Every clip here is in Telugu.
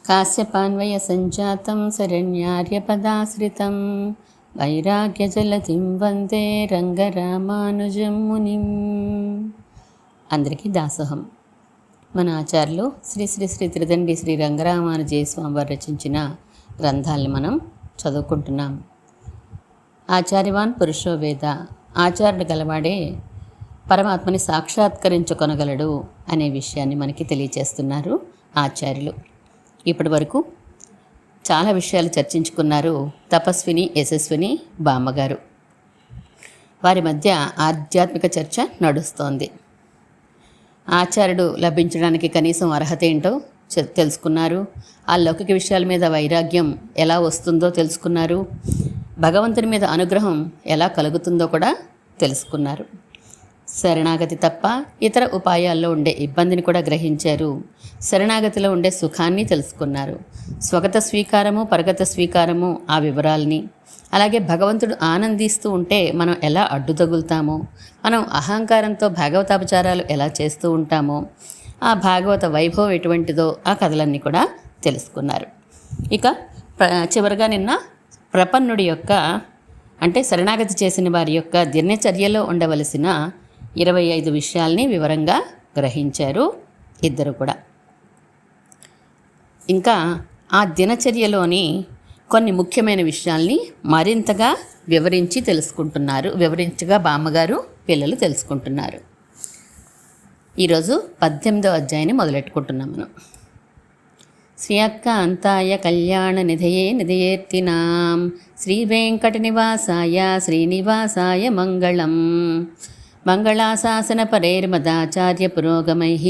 కాశ్యపాన్వయ సంజాతం శరణ్యార్యపదాశ్రితం వైరాగ్యజలతిం వందే రంగరామానుజం మునిం. అందరికీ దాసోహం. మన ఆచార్యులు శ్రీ శ్రీ శ్రీ త్రిదండి శ్రీ రంగరామానుజయ స్వామి వారు రచించిన గ్రంథాలను మనం చదువుకుంటున్నాం. ఆచార్యవాన్ పురుషో వేద, ఆచార్యుడు గలవాడే పరమాత్మని సాక్షాత్కరించుకొనగలడు అనే విషయాన్ని మనకి తెలియచేస్తున్నారు ఆచార్యులు. ఇప్పటి వరకు చాలా విషయాలు చర్చించుకున్నారు తపస్విని యశస్విని బామ్మగారు. వారి మధ్య ఆధ్యాత్మిక చర్చ నడుస్తోంది. ఆచార్యుడు లభించడానికి కనీసం అర్హత ఏంటో తెలుసుకున్నారు. ఆ లౌకిక విషయాల మీద వైరాగ్యం ఎలా వస్తుందో తెలుసుకున్నారు. భగవంతుని మీద అనుగ్రహం ఎలా కలుగుతుందో కూడా తెలుసుకున్నారు. శరణాగతి తప్ప ఇతర ఉపాయాల్లో ఉండే ఇబ్బందిని కూడా గ్రహించారు. శరణాగతిలో ఉండే సుఖాన్ని తెలుసుకున్నారు. స్వగత స్వీకారము, పరగత స్వీకారము, ఆ వివరాల్ని, అలాగే భగవంతుడు ఆనందిస్తూ ఉంటే మనం ఎలా అడ్డు తగులుతామో, మనం అహంకారంతో భాగవతాపచారాలు ఎలా చేస్తూ ఉంటామో, ఆ భాగవత వైభవం ఎటువంటిదో ఆ కథలన్నీ కూడా తెలుసుకున్నారు. ఇక చివరిగా నిన్న ప్రపన్నుడి యొక్క అంటే శరణాగతి చేసిన వారి యొక్క దినచర్యలో ఉండవలసిన 25 విషయాల్ని వివరంగా గ్రహించారు ఇద్దరు కూడా. ఇంకా ఆ దినచర్యలోని కొన్ని ముఖ్యమైన విషయాల్ని మరింతగా వివరించగా బామ్మగారు పిల్లలు తెలుసుకుంటున్నారు. ఈరోజు 18వ అధ్యాయాన్ని మొదలెట్టుకుంటున్నాం మనం. శ్రీయకాంతాయ కళ్యాణ నిధయేర్తినాం శ్రీ వెంకట నివాసాయ శ్రీనివాసాయ మంగళం. మంగళాశాసన పరైర్మదాచార్య పురోగమైః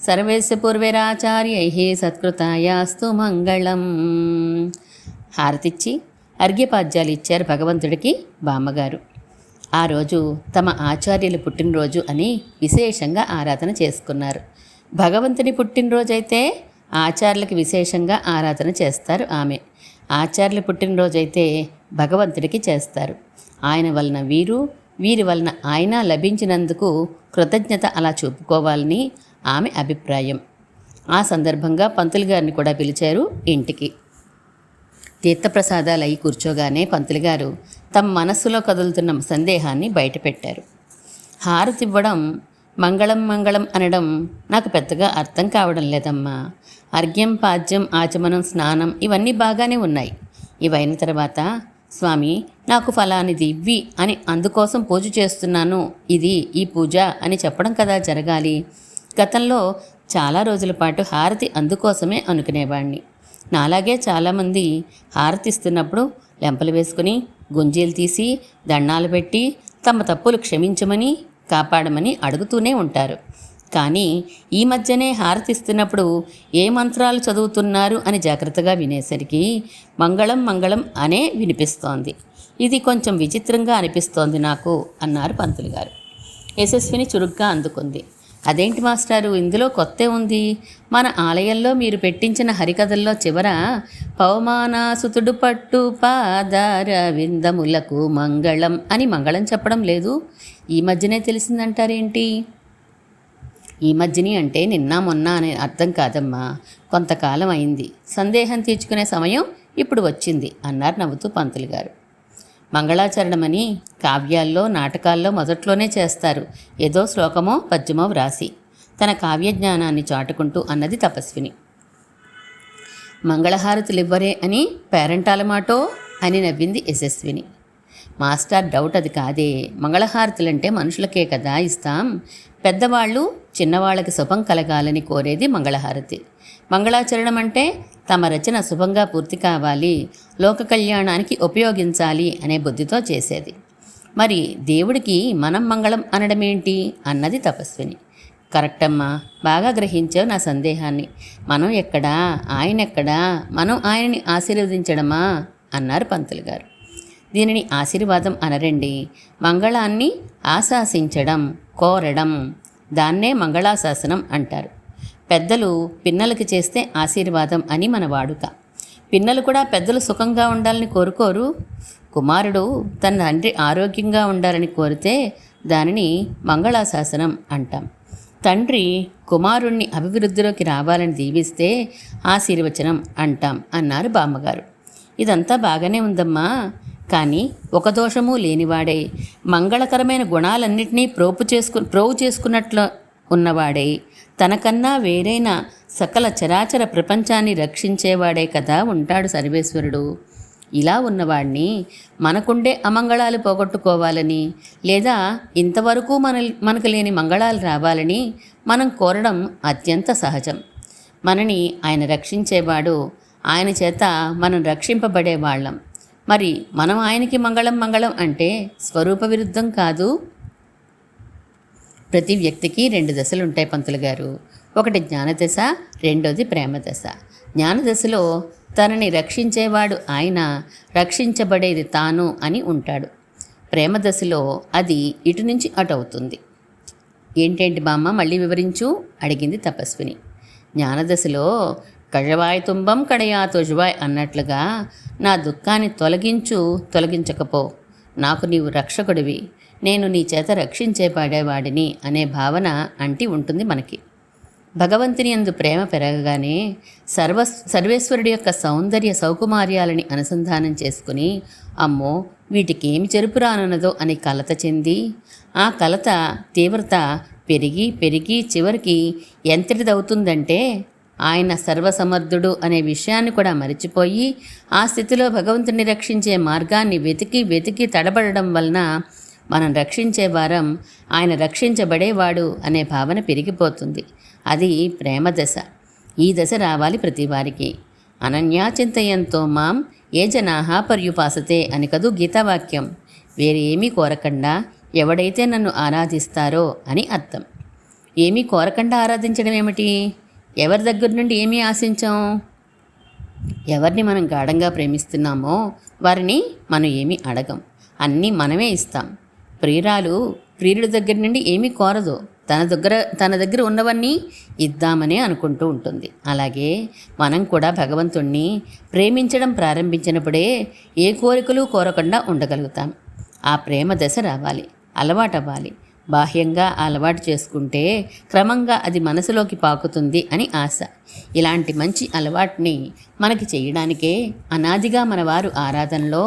సర్వైస్య పూర్వైరాచార్యైః సత్కృతాయాస్తు మంగళం. హారతిచ్చి అర్ఘ్యపాద్యాలు ఇచ్చారు భగవంతుడికి బామ్మగారు. ఆ రోజు తమ ఆచార్యుల పుట్టినరోజు అని విశేషంగా ఆరాధన చేసుకున్నారు. భగవంతుని పుట్టినరోజైతే ఆచార్యులకి విశేషంగా ఆరాధన చేస్తారు ఆమె. ఆచార్యుల పుట్టినరోజైతే భగవంతుడికి చేస్తారు. ఆయన వలన వీరి వలన ఆయన లభించినందుకు కృతజ్ఞత అలా చూపుకోవాలని ఆమె అభిప్రాయం. ఆ సందర్భంగా పంతులు గారిని కూడా పిలిచారు ఇంటికి. తీర్థప్రసాదాలు అయి కూర్చోగానే పంతులు గారు తమ మనస్సులో కదులుతున్న సందేహాన్ని బయటపెట్టారు. హారతి ఇవ్వడం, మంగళం మంగళం అనడం నాకు పెద్దగా అర్థం కావడం లేదమ్మా. అర్ఘ్యం, పాద్యం, ఆచమనం, స్నానం ఇవన్నీ బాగానే ఉన్నాయి. ఇవైన తర్వాత స్వామి నాకు ఫలానిది ఇవ్వి అని అందుకోసం పూజ చేస్తున్నాను, ఈ పూజ అని చెప్పడం కదా జరగాలి. గతంలో చాలా రోజుల పాటు హారతి అందుకోసమే అనుకునేవాడిని. నాలాగే చాలామంది హారతి ఇస్తున్నప్పుడు లెంపలు వేసుకుని గుంజీలు తీసి దండాలు పెట్టి తమ తప్పులు క్షమించమని కాపాడమని అడుగుతూనే ఉంటారు. కానీ ఈ మధ్యనే హారతిస్తున్నప్పుడు ఏ మంత్రాలు చదువుతున్నారు అని జాగ్రత్తగా వినేసరికి మంగళం మంగళం అనే వినిపిస్తోంది. ఇది కొంచెం విచిత్రంగా అనిపిస్తోంది నాకు అన్నారు పంతులు గారు. యశస్విని చురుగ్గా అందుకుంది. అదేంటి మాస్టారు, ఇందులో కొత్త ఉంది? మన ఆలయంలో మీరు పెట్టించిన హరికథల్లో చివర పవమానాసుతుడు పట్టు పాదార విందములకు మంగళం అని మంగళం చెప్పడం లేదు. ఈ మధ్యనే తెలిసిందంటారేంటి? ఈ మధ్యని అంటే నిన్న మొన్న అనే అర్థం కాదమ్మా, కొంతకాలం అయింది. సందేహం తీర్చుకునే సమయం ఇప్పుడు వచ్చింది అన్నారు నవ్వుతూ పంతులు గారు. మంగళాచరణమని కావ్యాల్లో, నాటకాల్లో మొదట్లోనే చేస్తారు. ఏదో శ్లోకమో పద్యమో వ్రాసి తన కావ్యజ్ఞానాన్ని చాటుకుంటూ అన్నది తపస్విని. మంగళహారతులివ్వరే అని పేరంటాల మాటో అని నవ్వింది యశస్విని. మాస్టర్ డౌట్ అది కాదే. మంగళహారతులంటే మనుషులకే కదా ఇస్తాం. పెద్దవాళ్ళు చిన్నవాళ్ళకి శుభం కలగాలని కోరేది మంగళహారతి. మంగళాచరణం అంటే తమ రచన శుభంగా పూర్తి కావాలి, లోక కళ్యాణానికి ఉపయోగించాలి అనే బుద్ధితో చేసేది. మరి దేవుడికి మనం మంగళం అనడమేంటి అన్నది తపస్విని. కరెక్టమ్మా, బాగా గ్రహించావు నా సందేహాన్ని. మనం ఎక్కడా, ఆయన ఎక్కడా, మనం ఆయనని ఆశీర్వదించడమా అన్నారు పంతులు గారు. దీనిని ఆశీర్వాదం అనరండి, మంగళాన్ని ఆశాసించడం, కోరడం, దాన్నే మంగళాశాసనం అంటారు. పెద్దలు పిన్నలకి చేస్తే ఆశీర్వాదం అని మన వాడుక. పిన్నలు కూడా పెద్దలు సుఖంగా ఉండాలని కోరుకోరు. కుమారుడు తన తండ్రి ఆరోగ్యంగా ఉండాలని కోరితే దానిని మంగళాశాసనం అంటాం. తండ్రి కుమారుణ్ణి అభివృద్ధిలోకి రావాలని దీవిస్తే ఆశీర్వచనం అంటాం అన్నారు బామ్మగారు. ఇదంతా బాగానే ఉందమ్మా, కానీ ఒక దోషము లేనివాడై మంగళకరమైన గుణాలన్నింటినీ ప్రోవు చేసుకున్నట్లు ఉన్నవాడై తనకన్నా వేరైన సకల చరాచర ప్రపంచాన్ని రక్షించేవాడే కదా ఉంటాడు సర్వేశ్వరుడు. ఇలా ఉన్నవాడిని మనకుండే అమంగళాలు పోగొట్టుకోవాలని లేదా ఇంతవరకు మనకు లేని మంగళాలు రావాలని మనం కోరడం అత్యంత సహజం. మనని ఆయన రక్షించేవాడు, ఆయన చేత మనం రక్షింపబడేవాళ్ళం. మరి మనం ఆయనకి మంగళం మంగళం అంటే స్వరూప విరుద్ధం కాదు? ప్రతి వ్యక్తికి 2 దశలు ఉంటాయి పంతులు గారు. ఒకటి జ్ఞానదశ, రెండోది ప్రేమదశ. జ్ఞానదశలో తనని రక్షించేవాడు ఆయన, రక్షించబడేది తాను అని ఉంటాడు. ప్రేమదశలో అది ఇటు నుంచి అటు అవుతుంది. ఏంటేంటి బామ్మ, మళ్ళీ వివరించు అడిగింది తపస్విని. జ్ఞానదశలో కഴవాయ్ తుంబం కడయా తొజువాయ్ అన్నట్లుగా నా దుఃఖాన్ని తొలగించకపో, నాకు నీవు రక్షకుడివి, నేను నీ చేత రక్షించేవాడేవాడిని అనే భావన అంటి ఉంటుంది మనకి. భగవంతుని యందు ప్రేమ పెరగగానే సర్వేశ్వరుడి యొక్క సౌందర్య సౌకుమార్యాలని అనుసంధానం చేసుకుని అమ్మో వీటికేమి చెరుపు రానున్నదో అని కలత చెంది ఆ కలత తీవ్రత పెరిగి పెరిగి చివరికి ఎంతటిదవుతుందంటే ఆయన సర్వసమర్థుడు అనే విషయాన్ని కూడా మరిచిపోయి ఆ స్థితిలో భగవంతుని రక్షించే మార్గాన్ని వెతికి వెతికి తడబడడం వలన మనం రక్షించేవారం, ఆయన రక్షించబడేవాడు అనే భావన పెరిగిపోతుంది. అది ప్రేమ దశ. ఈ దశ రావాలి ప్రతి వారికి. అనన్యా చింతయంతో మాం ఏ జనాహ పర్యుపాసతే అని కదూ గీతావాక్యం. వేరే ఏమీ కోరకుండా ఎవడైతే నన్ను ఆరాధిస్తారో అని అర్థం. ఏమీ కోరకుండా ఆరాధించడం ఏమిటి? ఎవరి దగ్గర నుండి ఏమీ ఆశించాం? ఎవరిని మనం గాఢంగా ప్రేమిస్తున్నామో వారిని మనం ఏమీ అడగం, అన్నీ మనమే ఇస్తాం. ప్రియుడి దగ్గర నుండి ఏమీ కోరదు, తన దగ్గర ఉన్నవన్నీ ఇద్దామనే అనుకుంటూ ఉంటుంది. అలాగే మనం కూడా భగవంతుణ్ణి ప్రేమించడం ప్రారంభించినప్పుడే ఏ కోరికలు కోరకుండా ఉండగలుగుతాం. ఆ ప్రేమ దశ రావాలి, అలవాటవ్వాలి. బాహ్యంగా అలవాటు చేసుకుంటే క్రమంగా అది మనసులోకి పాకుతుంది అని ఆశ. ఇలాంటి మంచి అలవాటుని మనకి చేయడానికే అనాదిగా మనవారు ఆరాధనలో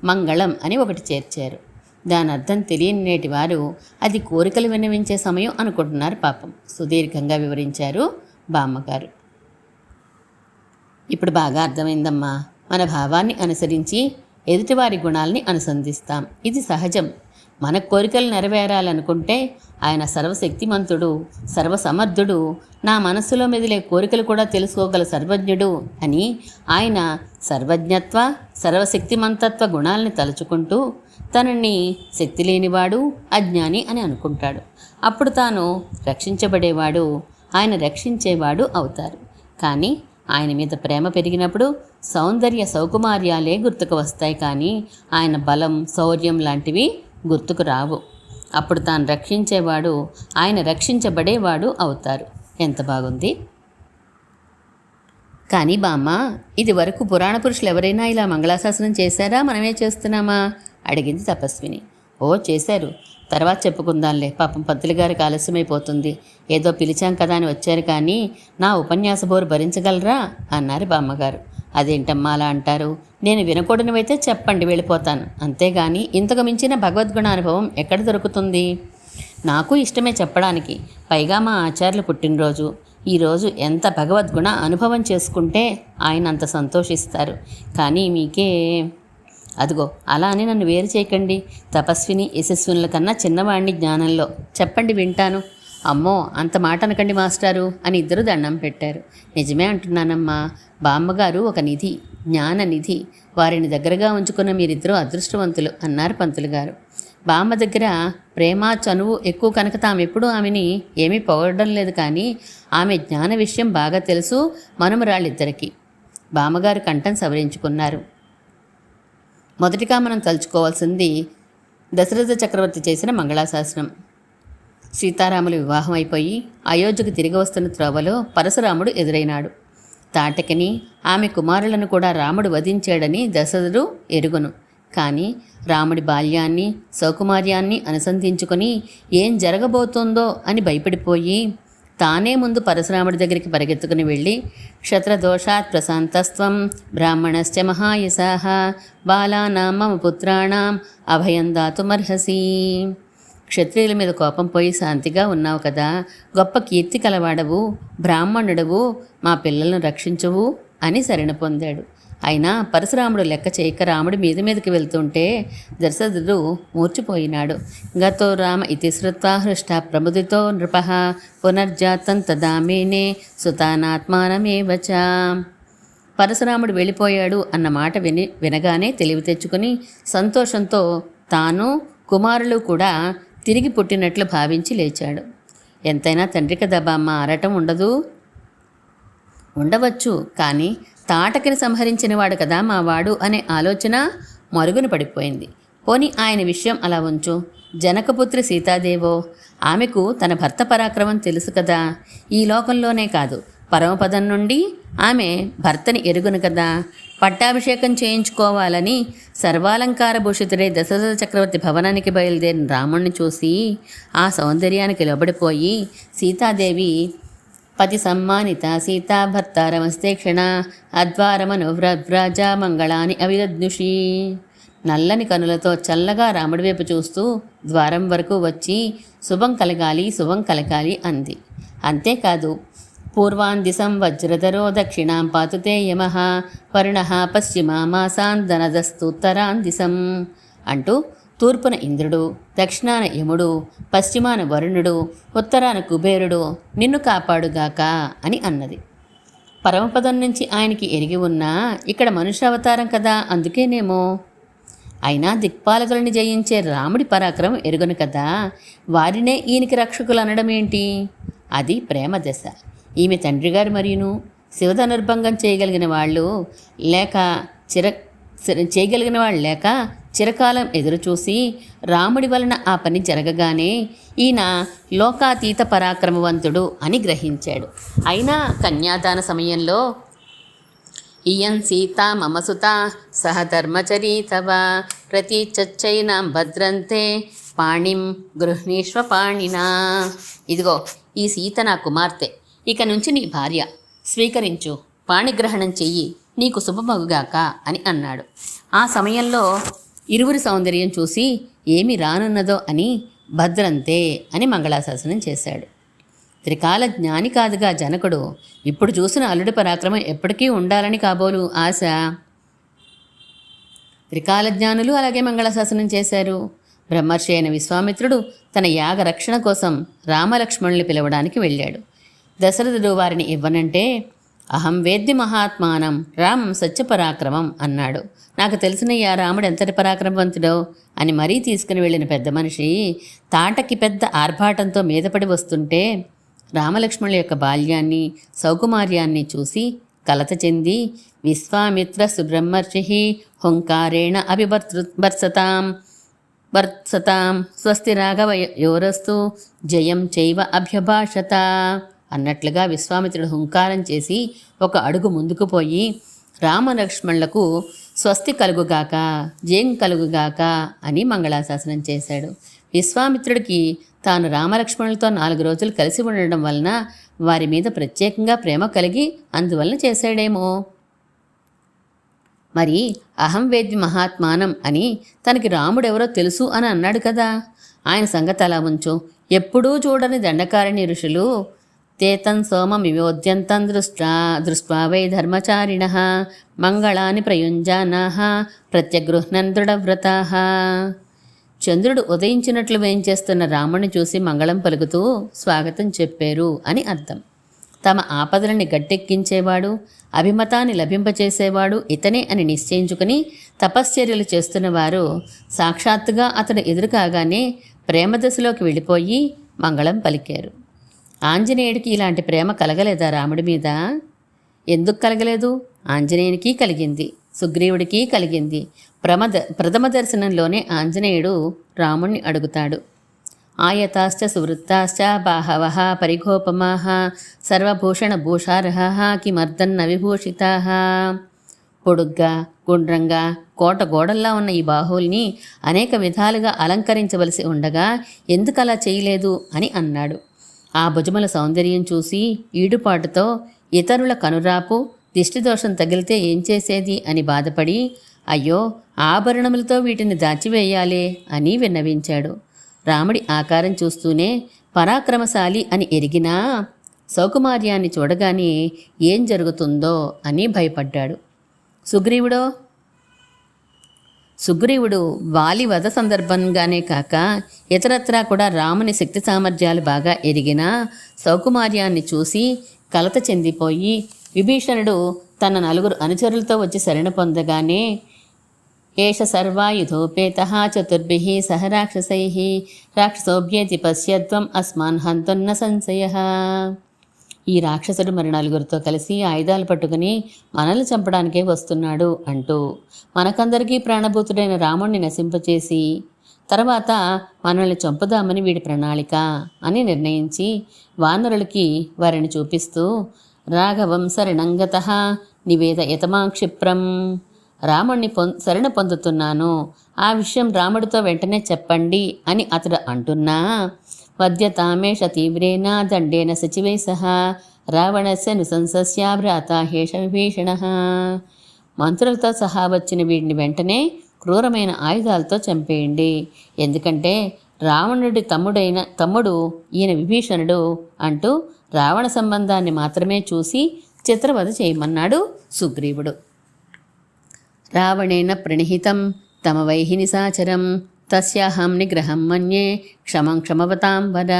మంగళం అని ఒకటి చేర్చారు. దాని అర్థం తెలియని నేటి వారు అది కోరికలు విన్నవించే సమయం అనుకుంటున్నారు. పాపం సుదీర్ఘంగా వివరించారు బామ్మగారు. ఇప్పుడు బాగా అర్థమైందమ్మా. మన భావాన్ని అనుసరించి ఎదుటివారి గుణాలని అనుసంధిస్తాం. ఇది సహజం. మన కోరికలు నెరవేరాలనుకుంటే ఆయన సర్వశక్తిమంతుడు, సర్వసమర్థుడు, నా మనస్సులో మెదిలే కోరికలు కూడా తెలుసుకోగల సర్వజ్ఞుడు అని ఆయన సర్వజ్ఞత్వ సర్వశక్తిమంతత్వ గుణాలని తలుచుకుంటూ తనని శక్తి లేనివాడు, అజ్ఞాని అని అనుకుంటాడు. అప్పుడు తాను రక్షించబడేవాడు, ఆయన రక్షించేవాడు అవుతారు. కానీ ఆయన మీద ప్రేమ పెరిగినప్పుడు సౌందర్య సౌకుమార్యాలే గుర్తుకు వస్తాయి, కానీ ఆయన బలం శౌర్యం లాంటివి గుర్తుకు రావు. అప్పుడు తాను రక్షించేవాడు, ఆయన రక్షించబడేవాడు అవుతారు. ఎంత బాగుంది. కానీ బామ్మ, ఇది వరకు పురాణ పురుషులు ఎవరైనా ఇలా మంగళాశాసనం చేశారా, మనమే చేస్తున్నామా అడిగింది తపస్విని. ఓ చేశారు, తర్వాత చెప్పుకుందాంలే, పాపం పంతులు గారికి ఆలస్యమైపోతుంది. ఏదో పిలిచాం కదా అని వచ్చారు, కానీ నా ఉపన్యాస బోరు భరించగలరా అన్నారు బామ్మగారు. అదేంటమ్మా అలా అంటారు? నేను వినకూడనివైతే చెప్పండి, వెళ్ళిపోతాను. అంతేగాని ఇంతకు మించిన భగవద్గుణ అనుభవం ఎక్కడ దొరుకుతుంది? నాకు ఇష్టమే చెప్పడానికి, పైగా మా ఆచార్యుల పుట్టినరోజు. ఈరోజు ఎంత భగవద్గుణ అనుభవం చేసుకుంటే ఆయన అంత సంతోషిస్తారు. కానీ మీకే అదిగో అలా అని నన్ను వేరు చేయకండి. తపస్విని యశస్వినుల కన్నా చిన్నవాడిని జ్ఞానంలో. చెప్పండి, వింటాను. అమ్మో అంత మాట అనకండి మాస్టారు అని ఇద్దరు దండం పెట్టారు. నిజమే అంటున్నానమ్మా, బామ్మగారు ఒక నిధి, జ్ఞాన నిధి. వారిని దగ్గరగా ఉంచుకున్న మీరిద్దరూ అదృష్టవంతులు అన్నారు పంతులు గారు. బామ్మ దగ్గర ప్రేమ చనువు ఎక్కువ కనుక తామెప్పుడు ఆమెని ఏమీ పొగడడం లేదు, కానీ ఆమె జ్ఞాన విషయం బాగా తెలుసు మనుమరాళ్ళిద్దరికీ. బామ్మగారు కంఠం సవరించుకున్నారు. మొదటిగా మనం తలుచుకోవాల్సింది దశరథ చక్రవర్తి చేసిన మంగళాశాసనం. సీతారాములు వివాహం అయిపోయి అయోధ్యకు తిరిగి వస్తున్న త్రోవలో పరశురాముడు ఎదురైనాడు. తాటకిని ఆమె కుమారులను కూడా రాముడు వధించాడని దశరథుడు ఎరుగును. కానీ రాముడి బాల్యాన్ని సౌకుమార్యాన్ని అనుసంధించుకొని ఏం జరగబోతోందో అని భయపడిపోయి తానే ముందు పరశురాముడి దగ్గరికి పరిగెత్తుకుని వెళ్ళి, క్షత్రదోషాత్ ప్రశాంతస్త్వం బ్రాహ్మణశ్చ మహాయశాః బాలానాం మమ పుత్రాణం అభయం దాతుమర్హసి. క్షత్రియుల మీద కోపం పోయి శాంతిగా ఉన్నావు కదా, గొప్ప కీర్తి కలవాడవు, బ్రాహ్మణుడవు, మా పిల్లలను రక్షించవు అని శరణ పొందాడు. అయినా పరశురాముడు లెక్క చేయక రాముడి మీదకి వెళ్తుంటే దశరథుడు మూర్చిపోయినాడు. గతో రామ ఇతి శ్రుత్వా హృష్ట ప్రముదితో నృపః పునర్జాతం తదా మేనే సుతానాత్మానమేవచ. పరశురాముడు వెళ్ళిపోయాడు అన్న మాట వినగానే తెలివి తెచ్చుకుని సంతోషంతో తాను కుమారులు కూడా తిరిగి పుట్టినట్లు భావించి లేచాడు. ఎంతైనా తండ్రి కదా బామ్మ, ఆరటం ఉండవచ్చు, కానీ తాటకిని సంహరించిన వాడు కదా మా వాడు అనే ఆలోచన మరుగున పడిపోయింది. పోని ఆయన విషయం అలా ఉంచు. జనకపుత్రి సీతాదేవో, ఆమెకు తన భర్త పరాక్రమం తెలుసు కదా. ఈ లోకంలోనే కాదు, పరమపదం నుండి ఆమె భర్తని ఎరుగును కదా. పట్టాభిషేకం చేయించుకోవాలని సర్వాలంకార భూషితుడే దశరథ చక్రవర్తి భవనానికి బయలుదేరిన రాముణ్ణి చూసి ఆ సౌందర్యానికి లోబడిపోయి సీతాదేవి పతి సమ్మానిత సీతా భర్తారమస్తే క్షణ అద్వారమనువ్రవ్రాజ మంగళాని అవిదద్నుషి. నల్లని కనులతో చల్లగా రాముడి వైపు చూస్తూ ద్వారం వరకు వచ్చి శుభం కలగాలి అంది. అంతేకాదు, పూర్వాన్ దిశం వజ్రధరో దక్షిణాం పాతుతే యమః వరుణః పశ్చిమామాసాన్ ధనదస్తూత్తరాన్ దిశం అంటూ తూర్పున ఇంద్రుడు, దక్షిణాన యముడు, పశ్చిమాన వరుణుడు, ఉత్తరాన కుబేరుడు నిన్ను కాపాడుగాక అని అన్నది. పరమపదం నుంచి ఆయనకి ఎరిగి ఉన్నా ఇక్కడ మనుష్యావతారం కదా, అందుకేనేమో. అయినా దిక్పాలకులని జయించే రాముడి పరాక్రమం ఎరుగును కదా, వారినే ఈయనకి రక్షకులు అనడం ఏంటి? అది ప్రేమ దశ. ఈమె తండ్రిగారు మరియును శివధనుర్భంగం చేయగలిగిన వాళ్ళు లేక చిరకాలం ఎదురుచూసి రాముడి వలన ఆ పని జరగగానే ఈయన లోకాతీత పరాక్రమవంతుడు అని గ్రహించాడు. అయినా కన్యాదాన సమయంలో ఇయం సీతా మమ సుత సహ ధర్మచరీ తవ ప్రతీచైనాం భద్రంతే పాణిం గృహ్ణీష్వ పాణినా. ఇదిగో ఈ సీత నా కుమార్తె, ఇక నుంచి నీ భార్య, స్వీకరించు, పాణిగ్రహణం చెయ్యి, నీకు శుభమగుగాక అని అన్నాడు. ఆ సమయంలో ఇరువురి సౌందర్యం చూసి ఏమి రానున్నదో అని భద్రంతే అని మంగళాశాసనం చేశాడు. త్రికాల జ్ఞాని కాదుగా జనకుడు, ఇప్పుడు చూసిన అల్లుడి పరాక్రమం ఎప్పటికీ ఉండాలని కాబోలు ఆశ. త్రికాల జ్ఞానులు అలాగే మంగళాశాసనం చేశారు. బ్రహ్మర్షి అయిన విశ్వామిత్రుడు తన యాగ రక్షణ కోసం రామలక్ష్మణుల్ని పిలవడానికి వెళ్ళాడు. దశరథుడు వారిని ఇవ్వనంటే అహం వేద్య మహాత్మానం రామం సత్యపరాక్రమం అన్నాడు. నాకు తెలిసినయ్యా రాముడు ఎంతటి పరాక్రమవంతుడో అని మరీ తీసుకుని వెళ్ళిన పెద్ద మనిషి తాటకి పెద్ద ఆర్భాటంతో మీదపడి వస్తుంటే రామలక్ష్మణుల యొక్క బాల్యాన్ని సౌకుమార్యాన్ని చూసి కలత చెంది విశ్వామిత్ర సుబ్రహ్మర్షి హుంకారేణ వర్సతాం స్వస్తి రాఘవ యోరస్తు జయం చైవ అభ్యభాషత అన్నట్లుగా విశ్వామిత్రుడు హుంకారం చేసి ఒక అడుగు ముందుకు పోయి రామలక్ష్మణులకు స్వస్తి కలుగుగాక, జయం కలుగుగాక అని మంగళాశాసనం చేశాడు. విశ్వామిత్రుడికి తాను రామలక్ష్మణులతో 4 రోజులు కలిసి ఉండడం వలన వారి మీద ప్రత్యేకంగా ప్రేమ కలిగి అందువలన చేశాడేమో. మరి అహం వేద్య మహాత్మానం అని తనకి రాముడెవరో తెలుసు అని అన్నాడు కదా, ఆయన సంగతి అలా ఉంచు. ఎప్పుడూ చూడని దండకారణి ఋషులు తేతం సోమమివోద్యంతం దృష్ట్వా వై ధర్మచారిణః మంగళాని ప్రయుంజానాః ప్రత్యగృహ్ణన్ దృఢవ్రతాః. చంద్రుడు ఉదయించినట్లు వేయించేస్తున్న రాముడిని చూసి మంగళం పలుకుతూ స్వాగతం చెప్పారు అని అర్థం. తమ ఆపదలని గట్టెక్కించేవాడు, అభిమతాన్ని లభింపచేసేవాడు ఇతనే అని నిశ్చయించుకుని తపశ్చర్యలు చేస్తున్న వారు సాక్షాత్తుగా అతడు ఎదురు కాగానే ప్రేమదశలోకి వెళ్ళిపోయి మంగళం పలికారు. ఆంజనేయుడికి ఇలాంటి ప్రేమ కలగలేదా రాముడి మీద? ఎందుకు కలగలేదు? ఆంజనేయునికి కలిగింది, సుగ్రీవుడికి కలిగింది. ప్రథమ దర్శనంలోనే ఆంజనేయుడు రాముణ్ణి అడుగుతాడు. ఆయతాశ్చ సువృత్తాశ్చ బాహవః పరిఘోపమాః సర్వభూషణ భూషార్హాః కిమర్ధన్న విభూషితాః. పొడుగ్గా గుండ్రంగా కోట గోడల్లా ఉన్న ఈ బాహువుల్ని అనేక విధాలుగా అలంకరించవలసి ఉండగా ఎందుకలా చేయలేదు అని అన్నాడు. ఆ భుజముల సౌందర్యం చూసి ఈడుపాటుతో ఇతరుల కనురాపు దిష్టిదోషం తగిలితే ఏం చేసేది అని బాధపడి, అయ్యో ఆభరణములతో వీటిని దాచివేయాలే అని విన్నవించాడు. రాముడి ఆకారం చూస్తూనే పరాక్రమశాలి అని ఎరిగినా సౌకుమార్యాన్ని చూడగానే ఏం జరుగుతుందో అని భయపడ్డాడు. సుగ్రీవుడు వాలి వధ సందర్భంగానే కాక ఇతరత్రా కూడా రాముని శక్తి సామర్థ్యాలు బాగా ఎరిగిన సౌకుమార్యాన్ని చూసి కలత చెందిపోయి, విభీషణుడు తన 4 అనుచరులతో వచ్చి శరణ పొందగానే, ఏష సర్వాయుధోపేతః చతుర్భిః సహ రాక్షసైః రాక్షసోభ్యేతి పశ్యత్వం అస్మాన్ హంతున్న సంశయః. ఈ రాక్షసుడు మరి 4 కలిసి ఆయుధాలు పట్టుకుని మనల్ని చంపడానికే వస్తున్నాడు అంటూ మనకందరికీ ప్రాణభూతుడైన రాముణ్ణి నశింపచేసి తర్వాత మనల్ని చంపుదామని వీడి ప్రణాళిక అని నిర్ణయించి వానరులకి వారిని చూపిస్తూ, రాఘవం శరణంగతః నివేదయతమా క్షిప్రం. రాముణ్ణి శరణ పొందుతున్నాను, ఆ విషయం రాముడితో వెంటనే చెప్పండి అని అతడు అంటున్నా, వద్యతామేష తీవ్రేణ దండేన సచివై సహా రావణస్య నుశంసస్య భ్రాత హేష విభీషణ. మంత్రులతో సహా వచ్చిన వీడిని వెంటనే క్రూరమైన ఆయుధాలతో చంపేయండి, ఎందుకంటే రావణుడి తమ్ముడు ఈయన విభీషణుడు అంటూ రావణ సంబంధాన్ని మాత్రమే చూసి చిత్రవధ చేయమన్నాడు సుగ్రీవుడు. రావణేన ప్రణిహితం తమ వైహిని సాచరం తస్యాహం నిగ్రహం మన్యే క్షమం క్షమవతాం వద.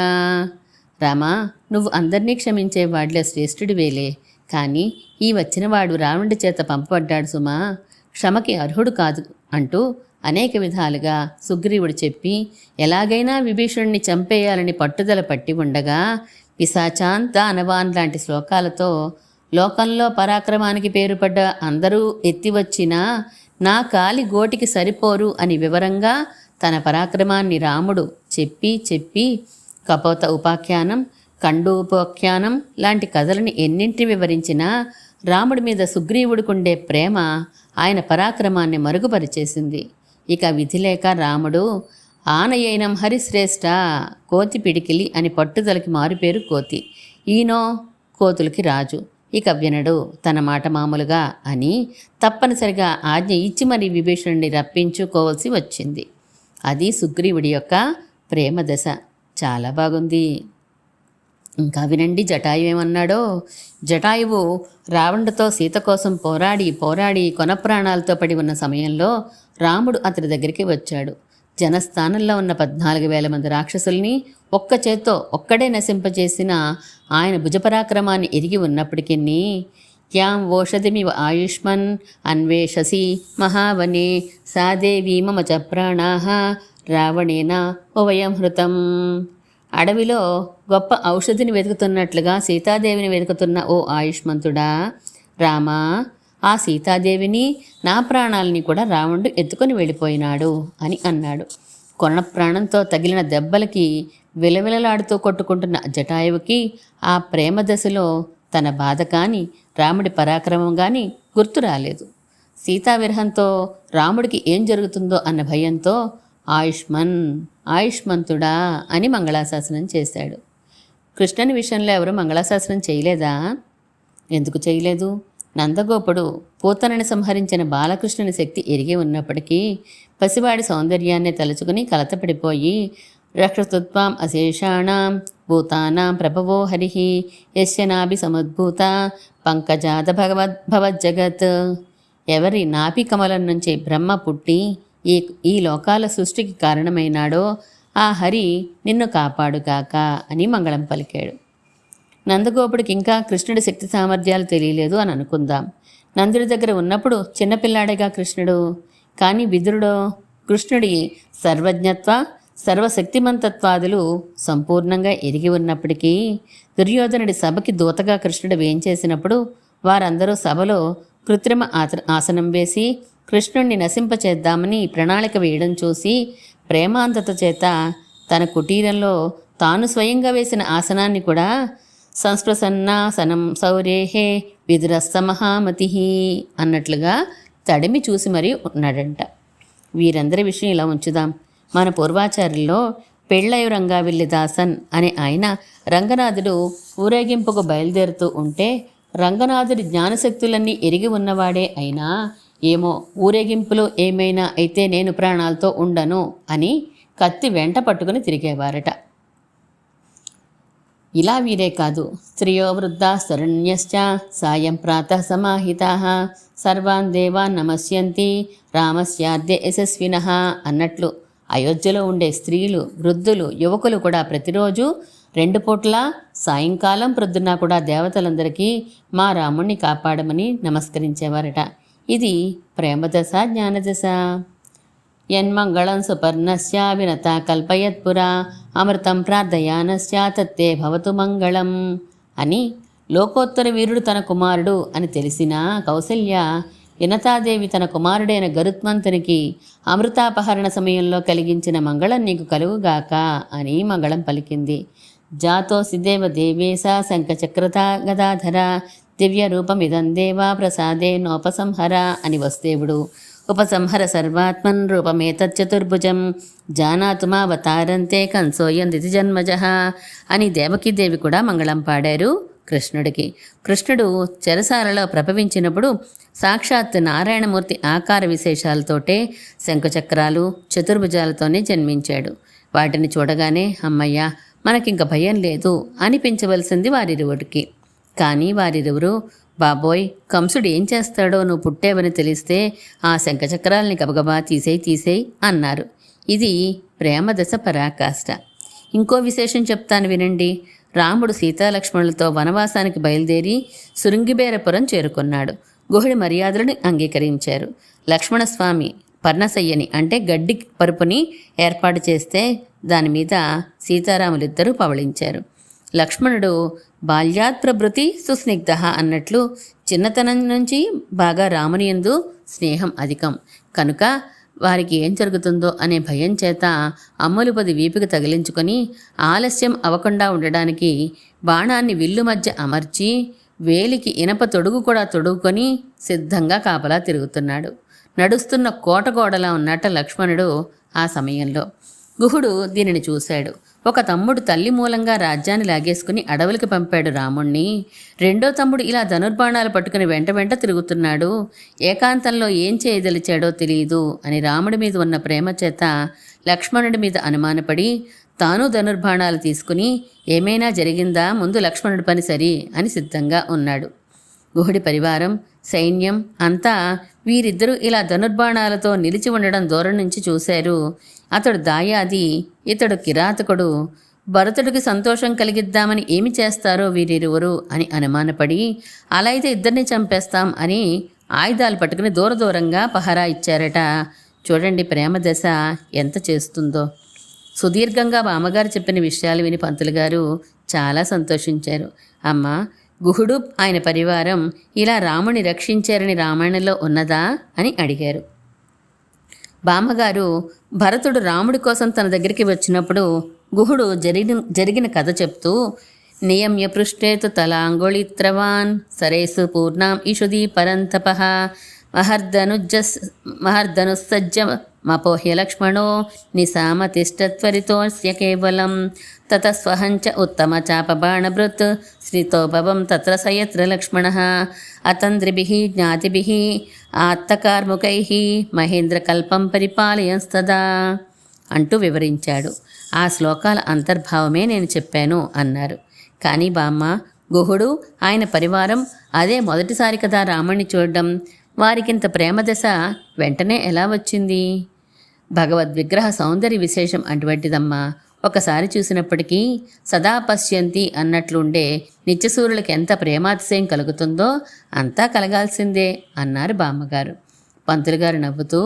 రామా, నువ్వు అందరినీ క్షమించే వాడిలో శ్రేష్ఠుడివేలే, కానీ ఈ వచ్చినవాడు రావణుడి చేత పంపబడ్డాడు సుమా, క్షమకి అర్హుడు కాదు అంటూ అనేక విధాలుగా సుగ్రీవుడు చెప్పి ఎలాగైనా విభీషణుడిని చంపేయాలని పట్టుదల పట్టి ఉండగా, పిశాచాన్ దానవాన్ లాంటి శ్లోకాలతో లోకంలో పరాక్రమానికి పేరుపడ్డ అందరూ ఎత్తివచ్చినా నా కాలి గోటికి సరిపోరు అని వివరంగా తన పరాక్రమాన్ని రాముడు చెప్పి కపోత ఉపాఖ్యానం, కండూపోఖ్యానం లాంటి కథలని ఎన్నింటిని వివరించినా రాముడి మీద సుగ్రీవుడికుండే ప్రేమ ఆయన పరాక్రమాన్ని మరుగుపరిచేసింది. ఇక విధి లేక రాముడు ఆనయైనం హరిశ్రేష్ఠ కోతి పిడికిలి అని పట్టుదలకి మారుపేరు కోతి, ఈనో కోతులకి రాజు, ఇక వినడు తన మాట మామూలుగా అని తప్పనిసరిగా ఆజ్ఞ ఇచ్చి మరీ విభీషణుడిని రప్పించుకోవాల్సి వచ్చింది. అది సుగ్రీవుడి యొక్క ప్రేమ దశ. చాలా బాగుంది. ఇంకా వినండి జటాయువు ఏమన్నాడో. జటాయువు రావణుడితో సీత కోసం పోరాడి కొన ప్రాణాలతో పడి ఉన్న సమయంలో రాముడు అతడి దగ్గరికి వచ్చాడు. జనస్థానంలో ఉన్న 14,000 మంది రాక్షసుల్ని ఒక్క చేత్తో ఒక్కడే నశింపజేసిన ఆయన భుజపరాక్రమాన్ని ఎరిగి ఉన్నప్పటికీ, యాం ఓషధిమివ ఆయుష్మన్ అన్వేషసి మహావనే సాదేవీ మమ చ ప్రాణాః రావణేన ఉభయం హృతం. అడవిలో గొప్ప ఔషధిని వెతుకుతున్నట్లుగా సీతాదేవిని వెతుకుతున్న ఓ ఆయుష్మంతుడా రామా, ఆ సీతాదేవిని నా ప్రాణాలని కూడా రావణుడు ఎత్తుకొని వెళ్ళిపోయినాడు అని అన్నాడు. కొన ప్రాణంతో తగిలిన దెబ్బలకి విలవిలలాడుతూ కొట్టుకుంటున్న జటాయువుకి ఆ ప్రేమ దశలో తన బాధ కానీ రాముడి పరాక్రమం కానీ గుర్తు రాలేదు. సీతావిరహంతో రాముడికి ఏం జరుగుతుందో అన్న భయంతో ఆయుష్మంతుడా అని మంగళాశాసనం చేశాడు. కృష్ణుని విషయంలో ఎవరు మంగళాశాసనం చేయలేదా? ఎందుకు చేయలేదు? నందగోపుడు పూతనని సంహరించిన బాలకృష్ణుని శక్తి ఎరిగి ఉన్నప్పటికీ పసివాడి సౌందర్యాన్ని తలుచుకుని కలతపడిపోయి, రక్షతుత్వాం అశేషాణం భూతానాం ప్రభవో హరిః యస్య నాభి సముద్భూత పంకజాత భవజ్జగత్. ఎవరి నాభి కమలం నుంచి బ్రహ్మ పుట్టి ఈ లోకాల సృష్టికి కారణమైనాడో ఆ హరి నిన్ను కాపాడుగాక అని మంగళం పలికాడు. నందగోపుడికి ఇంకా కృష్ణుడి శక్తి సామర్థ్యాలు తెలియలేదు అని అనుకుందాం. నందుడి దగ్గర ఉన్నప్పుడు చిన్నపిల్లాడేగా కృష్ణుడు. కానీ విదురుడో కృష్ణుడి సర్వజ్ఞత్వ సర్వశక్తిమంతత్వాదులు సంపూర్ణంగా ఎరిగి ఉన్నప్పటికీ దుర్యోధనుడి సభకి దూతగా కృష్ణుడు వేయించేసినప్పుడు వారందరూ సభలో కృత్రిమ ఆసనం వేసి కృష్ణుణ్ణి నశింపచేద్దామని ప్రణాళిక వేయడం చూసి ప్రేమాంతత చేత తన కుటీరంలో తాను స్వయంగా వేసిన ఆసనాన్ని కూడా సంస్పృశన్నాసనం సౌరేహే విదురస్స మహామతి అన్నట్లుగా తడిమి చూసి మరీ ఉన్నాడంట. వీరందరి విషయం ఇలా ఉంచుదాం. మన పూర్వాచార్యుల్లో పెళ్ళయు రంగావిల్లి దాసన్ అనే ఆయన రంగనాథుడు ఊరేగింపుకు బయలుదేరుతూ ఉంటే రంగనాథుడి జ్ఞానశక్తులన్నీ ఎరిగి ఉన్నవాడే అయినా ఏమో ఊరేగింపులో ఏమైనా అయితే నేను ప్రాణాలతో ఉండను అని కత్తి వెంట పట్టుకుని తిరిగేవారట. ఇలా వీరే కాదు, స్త్రియో వృద్ధా శరణ్యశ్చ సాయం ప్రాతః సమాహితాః సర్వాన్ దేవాన్ నమస్యంతి రామస్యాద్య యశస్వినః అన్నట్లు అయోధ్యలో ఉండే స్త్రీలు, వృద్ధులు, యువకులు కూడా ప్రతిరోజు 2 పూట్ల సాయంకాలం ప్రొద్దున కూడా దేవతలందరికీ మా రాముణ్ణి కాపాడమని నమస్కరించేవారట. ఇది ప్రేమదశ, జ్ఞానదశ. యన్మంగళం సుపర్ణస్య వినత కల్పయత్పురా అమృతం ప్రార్థయానస్య తత్తే భవతు మంగళం అని లోకోత్తర వీరుడు తన కుమారుడు అని తెలిసిన కౌసల్య వినతాదేవి తన కుమారుడైన గరుత్మంతునికి అమృతాపహరణ సమయంలో కలిగించిన మంగళం నీకు కలుగుగాక అని మంగళం పలికింది. జాతోసి దేవ దేవేశ శంఖచక్రత గదాధర దివ్య రూపమిదం దేవా ప్రసాదే నోపసంహర అని వసుదేవుడు ఉపసంహర సర్వాత్మన్ రూపమేతచ్చతుర్భుజం జానాతు మావతారంతే కంసోయం దితి జన్మజః అని దేవకీదేవి కూడా మంగళం పాడారు కృష్ణుడికి. కృష్ణుడు చెరసాలలో ప్రభవించినప్పుడు సాక్షాత్ నారాయణమూర్తి ఆకార విశేషాలతోటే శంఖచక్రాలు చతుర్భుజాలతోనే జన్మించాడు. వాటిని చూడగానే అమ్మయ్య మనకింక భయం లేదు అనిపించవలసింది వారిరువురికి. కానీ వారిరువురు బాబోయ్ కంసుడు ఏం చేస్తాడో నువ్వు పుట్టేవని తెలిస్తే ఆ శంఖచక్రాలని గబగబా తీసేయి అన్నారు. ఇది ప్రేమదశ పరాకాష్ట. ఇంకో విశేషం చెప్తాను వినండి. రాముడు సీతాలక్ష్మణులతో వనవాసానికి బయలుదేరి శృంగిబేరపురం చేరుకున్నాడు. గుహుడి మర్యాదలను అంగీకరించారు. లక్ష్మణస్వామి పర్ణశయ్యని అంటే గడ్డి పరుపుని ఏర్పాటు చేస్తే దానిమీద సీతారాములిద్దరూ పవళించారు. లక్ష్మణుడు బాల్యాత్ ప్రభృతి సుస్నిగ్ధ అన్నట్లు చిన్నతనం నుంచి బాగా రాముని యందు స్నేహం అధికం కనుక వారికి ఏం జరుగుతుందో అనే భయం చేత అమ్ములు 10 వీపుకి తగిలించుకొని ఆలస్యం అవ్వకుండా ఉండడానికి బాణాన్ని విల్లు మధ్య అమర్చి వేలికి ఇనప తొడుగు కూడా తొడుగుకొని సిద్ధంగా కాపలా తిరుగుతున్నాడు. నడుస్తున్న కోటగోడలా ఉన్నట్ట లక్ష్మణుడు ఆ సమయంలో. గుహుడు దీనిని చూశాడు. ఒక తమ్ముడు తల్లి మూలంగా రాజ్యాన్ని లాగేసుకుని అడవులకి పంపాడు రాముణ్ణి. రెండో తమ్ముడు ఇలా ధనుర్బాణాలు పట్టుకుని వెంట తిరుగుతున్నాడు. ఏకాంతంలో ఏం చేయదలిచాడో తెలియదు అని రాముడి మీద ఉన్న ప్రేమ చేత లక్ష్మణుడి మీద అనుమానపడి తాను ధనుర్బాణాలు తీసుకుని ఏమైనా జరిగిందా, ముందు లక్ష్మణుడి పని సరి అని సిద్ధంగా ఉన్నాడు. గుహుడి పరివారం, సైన్యం అంతా వీరిద్దరూ ఇలా ధనుర్బాణాలతో నిలిచి ఉండడం దూరం నుంచి చూశారు. అతడు దాయాది, ఇతడు కిరాతకుడు. భరతుడికి సంతోషం కలిగిద్దామని ఏమి చేస్తారో వీరిరువురు అని అనుమానపడి అలా అయితే ఇద్దరిని చంపేస్తాం అని ఆయుధాలు పట్టుకుని దూరంగా పహరా ఇచ్చారట. చూడండి ప్రేమ దశ ఎంత చేస్తుందో. సుదీర్ఘంగా బామ్మగారు చెప్పిన విషయాలు విని పంతులు గారు చాలా సంతోషించారు. అమ్మ, గుహుడు ఆయన పరివారం ఇలా రాముని రక్షించారని రామాయణంలో ఉన్నదా అని అడిగారు. బామ్మగారు భరతుడు రాముడి కోసం తన దగ్గరికి వచ్చినప్పుడు గుహుడు జరిగిన కథ చెప్తూ నియమ్య పృష్ఠేతు తలాంగుళిత్రవాన్ సరేసు పూర్ణాం ఇషుదీ పరంతపః మహర్ధనుస్సజ్జ మపోహ్య లక్ష్మణో నిశామతిష్టత్వరితోస్య కేవలం తతస్వహంచ ఉత్తమ చాపబాణభృత్ శ్రీతో భవం తత్ర సయత్ర లక్ష్మణః అతంద్రిభిః జ్ఞాతిభిః ఆత్తకార్ముకైః మహేంద్రకల్పం పరిపాలయంస్తదా అంటూ వివరించాడు. ఆ శ్లోకాల అంతర్భావమే నేను చెప్పాను అన్నారు. కానీ బామ్మ, గుహుడు ఆయన పరివారం అదే మొదటిసారి కదా రాముణ్ణి చూడడం. వారికింత ప్రేమదశ వెంటనే ఎలా వచ్చింది? భగవద్విగ్రహ సౌందర్య విశేషం అటువంటిదమ్మా. ఒకసారి చూసినప్పటికీ సదా పశ్యంతి అన్నట్లుండే నిత్యసూరులకు ఎంత ప్రేమాతిశయం కలుగుతుందో అంతా కలగాల్సిందే అన్నారు బామ్మగారు. పంతులు గారు నవ్వుతూ,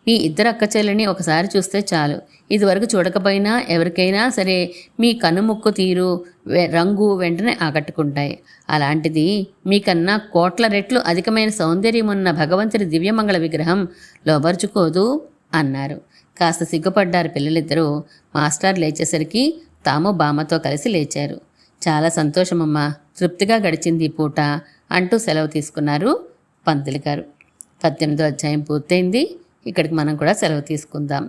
మీ ఇద్దరు అక్కచెల్లిని ఒకసారి చూస్తే చాలు. ఇదివరకు చూడకపోయినా ఎవరికైనా సరే మీ కనుముక్కు తీరు రంగు వెంటనే ఆకట్టుకుంటాయి. అలాంటిది మీకన్నా కోట్ల రెట్లు అధికమైన సౌందర్యం ఉన్న భగవంతుడి దివ్యమంగళ విగ్రహం లోబర్చుకోదు అన్నారు. కాస్త సిగ్గుపడ్డారు పిల్లలిద్దరూ. మాస్టర్ లేచేసరికి తాము బామ్మతో కలిసి లేచారు. చాలా సంతోషమమ్మా, తృప్తిగా గడిచింది ఈ పూట అంటూ సెలవు తీసుకున్నారు పంతులు గారు. 18వ అధ్యాయం పూర్తయింది. ఇక్కడికి మనం కూడా సెలవు తీసుకుందాం.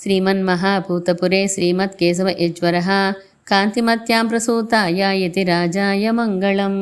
శ్రీమన్మహాభూతపురే శ్రీమత్కేశవ యజ్వరः కాంతిమత్యాం ప్రసూతాయ యతి రాజాయ మంగళం.